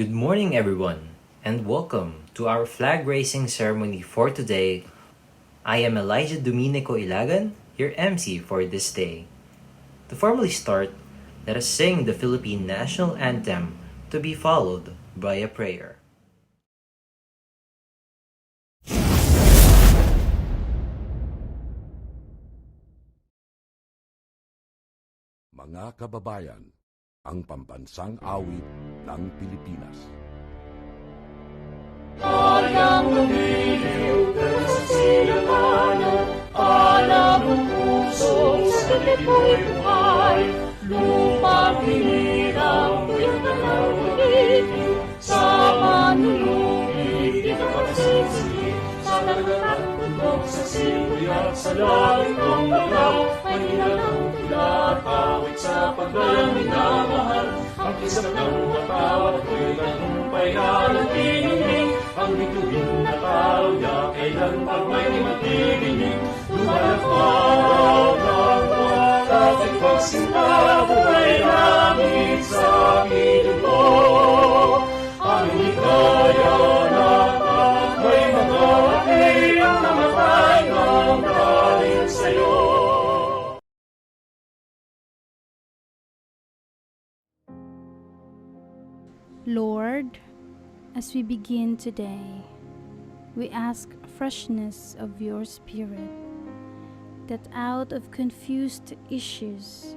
Good morning, everyone, and welcome to our flag raising ceremony for today. I am Elijah Dominico Ilagan, your MC for this day. To formally start, let us sing the Philippine National Anthem to be followed by a prayer. Mga kababayan, ang pambansang awit ng Pilipinas. Hayang lumiliw sa silamanan, alam ang puso sa lipo'y buhay. Lupang hinirang pinagalaw ng bitiw, sa manulungin pinakamasisili. Sa lahat ng bundok, sa simoy at sa langit ng paglaw, ay nilalang tula at awit sa pagdaming na mahal. Ang kisap ng matawat ko'y tagumpay na nagtiningning. Ang bituin na tao niya kailan pag may magdidinig. Lumalakaraw ng ating pagsinta, buhay namin sa ilong mo. Ang hikaya na may mga api ang namatay ng dahil sa'yo. Lord, as we begin today, we ask freshness of your Spirit, that out of confused issues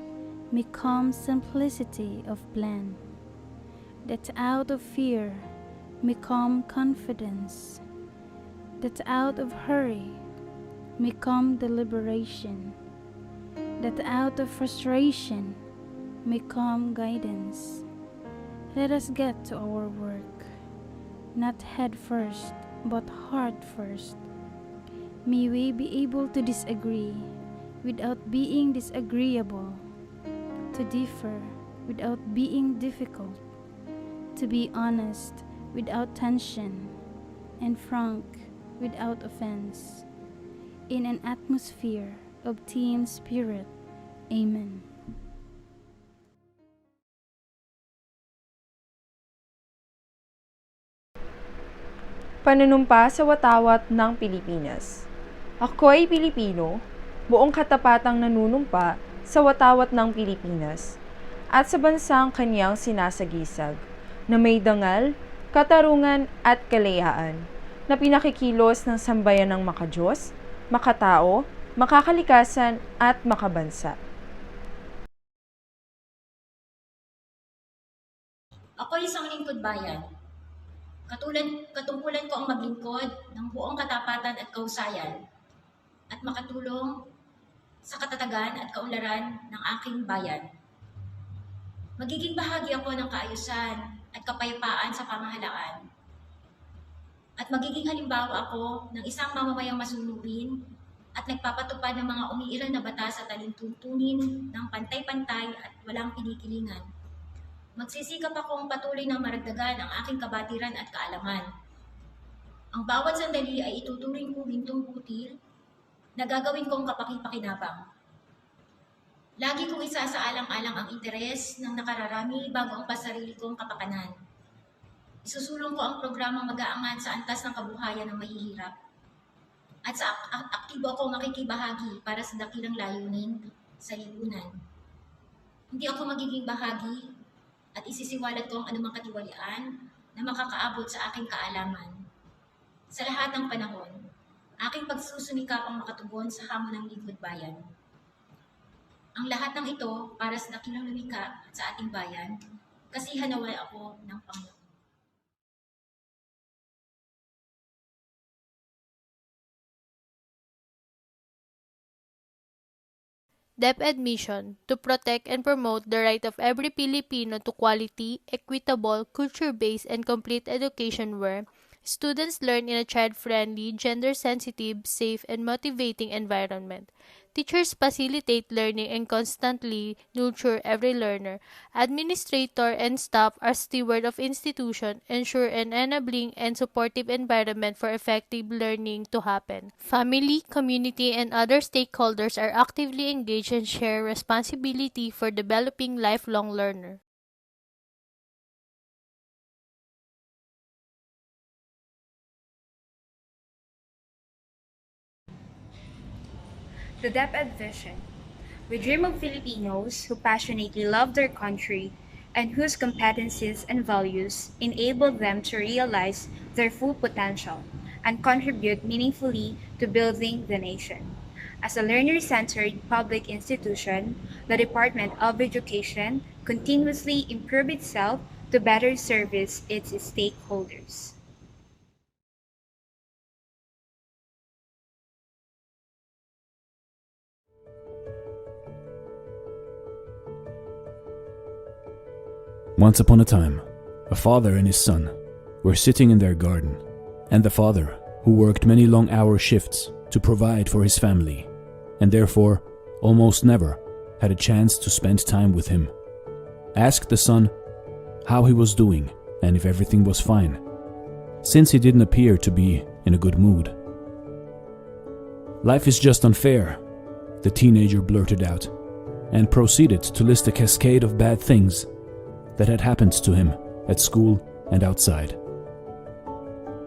may come simplicity of plan, that out of fear may come confidence, that out of hurry may come deliberation, that out of frustration may come guidance. Let us get to our work, not head first, but heart first. May we be able to disagree without being disagreeable, to differ without being difficult, to be honest without tension, and frank without offense, in an atmosphere of team spirit. Amen. Panunumpa sa watawat ng Pilipinas. Ako'y Pilipino, buong katapatang nanunumpa sa watawat ng Pilipinas at sa bansang kanyang sinasagisag, na may dangal, katarungan at kalayaan, na pinakikilos ng sambayan ng makadiyos, makatao, makakalikasan at makabansa. Ako'y isang lingkod bayan. Katungkulan ko ang maglingkod ng buong katapatan at kausayan at makatulong sa katatagan at kaunlaran ng aking bayan. Magiging bahagi ako ng kaayusan at kapayapaan sa pamahalaan at magiging halimbawa ako ng isang mamamayang masunubin at nagpapatupad ng mga umiiral na batas at talintuntunin ng pantay-pantay at walang pinikilingan. Magsisikap akong patuloy na maragdagan ang aking kabatiran at kaalaman. Ang bawat sandali ay ituturing kong gintong putil na gagawin kong kapaki-pakinabang. Lagi kong isasaalang-alang ang interes ng nakararami bago ang pasarili kong kapakanan. Isusulong ko ang programang mag-aangat sa antas ng kabuhayan ng mahihirap. At sa aktibo akong makikibahagi para sa dakilang layunin sa lipunan. Hindi ako magiging bahagi at isisiwalat ko ang anumang katiwalian na makakaabot sa aking kaalaman. Sa lahat ng panahon, aking pagsusumikap ang makatugon sa hamon ng lingkod bayan. Ang lahat ng ito para sa dakilang lumikha at sa ating bayan, kasi hanaway ako ng Panginoon. DepEd mission to protect and promote the right of every Filipino to quality, equitable, culture-based, and complete education where students learn in a child-friendly, gender-sensitive, safe, and motivating environment. Teachers facilitate learning and constantly nurture every learner. Administrator and staff are steward of institution, ensure an enabling and supportive environment for effective learning to happen. Family, community, and other stakeholders are actively engaged and share responsibility for developing lifelong learner. The DepEd vision. We dream of Filipinos who passionately love their country and whose competencies and values enable them to realize their full potential and contribute meaningfully to building the nation. As a learner-centered public institution, the Department of Education continuously improves itself to better service its stakeholders. Once upon a time, a father and his son were sitting in their garden, and the father, who worked many long-hour shifts to provide for his family, and therefore almost never had a chance to spend time with him, asked the son how he was doing and if everything was fine, since he didn't appear to be in a good mood. "Life is just unfair," the teenager blurted out, and proceeded to list a cascade of bad things that had happened to him at school and outside.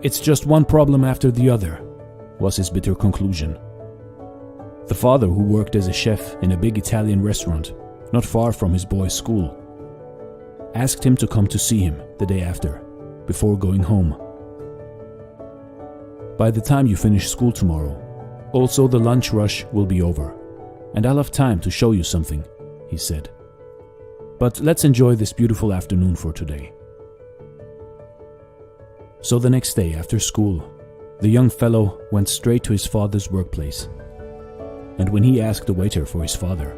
"It's just one problem after the other," was his bitter conclusion. The father, who worked as a chef in a big Italian restaurant not far from his boy's school, asked him to come to see him the day after, before going home. "By the time you finish school tomorrow, also the lunch rush will be over, and I'll have time to show you something," he said. "But let's enjoy this beautiful afternoon for today." So the next day after school, the young fellow went straight to his father's workplace. And when he asked the waiter for his father,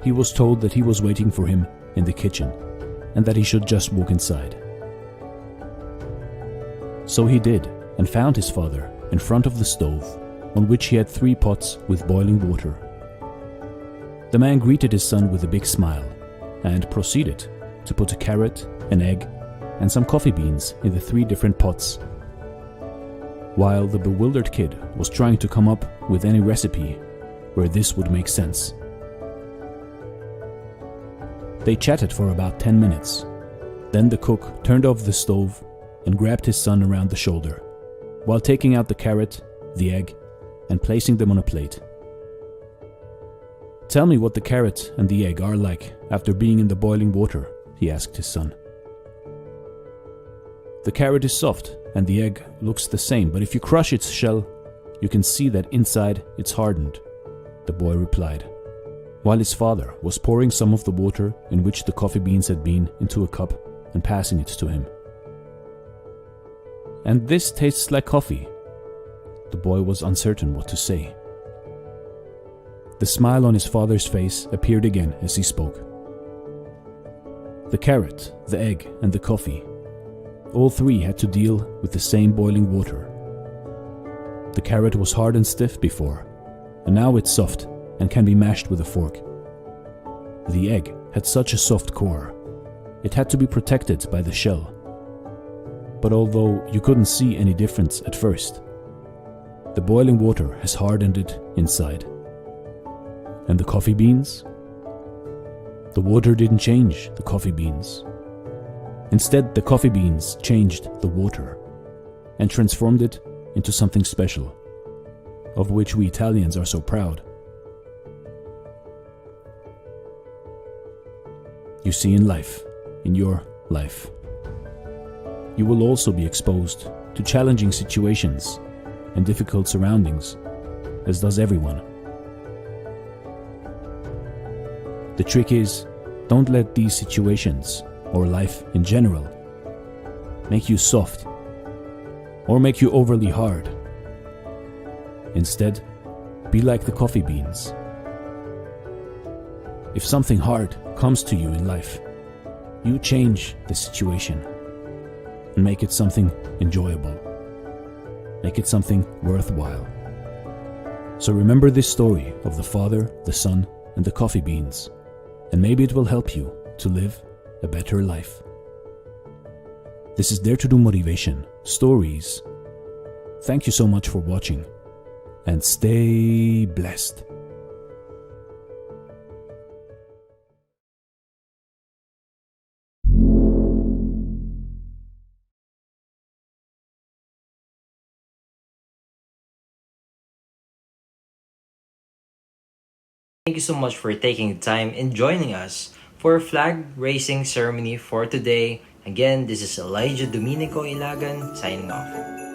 he was told that he was waiting for him in the kitchen and that he should just walk inside. So he did, and found his father in front of the stove, on which he had 3 pots with boiling water. The man greeted his son with a big smile and proceeded to put a carrot, an egg, and some coffee beans in the 3 different pots, while the bewildered kid was trying to come up with any recipe where this would make sense. They chatted for about 10 minutes. Then the cook turned off the stove and grabbed his son around the shoulder, while taking out the carrot, the egg, and placing them on a plate. "Tell me what the carrot and the egg are like after being in the boiling water," he asked his son. "The carrot is soft and the egg looks the same, but if you crush its shell, you can see that inside it's hardened," the boy replied, while his father was pouring some of the water in which the coffee beans had been into a cup and passing it to him. "And this tastes like coffee." The boy was uncertain what to say. The smile on his father's face appeared again as he spoke. The carrot, the egg, and the coffee, all 3 had to deal with the same boiling water. The carrot was hard and stiff before, and now it's soft and can be mashed with a fork. The egg had such a soft core, it had to be protected by the shell. But although you couldn't see any difference at first, the boiling water has hardened it inside. And the coffee beans? The water didn't change the coffee beans. Instead, the coffee beans changed the water and transformed it into something special, of which we Italians are so proud. You see, in life, in your life, you will also be exposed to challenging situations and difficult surroundings, as does everyone. The trick is, don't let these situations, or life in general, make you soft or make you overly hard. Instead, be like the coffee beans. If something hard comes to you in life, you change the situation and make it something enjoyable. Make it something worthwhile. So remember this story of the father, the son, and the coffee beans, and maybe it will help you to live a better life. This is Dare to Do Motivation Stories. Thank you so much for watching, and stay blessed. Thank you so much for taking time and joining us for our flag raising ceremony for today. Again, this is Elijah Dominico Ilagan signing off.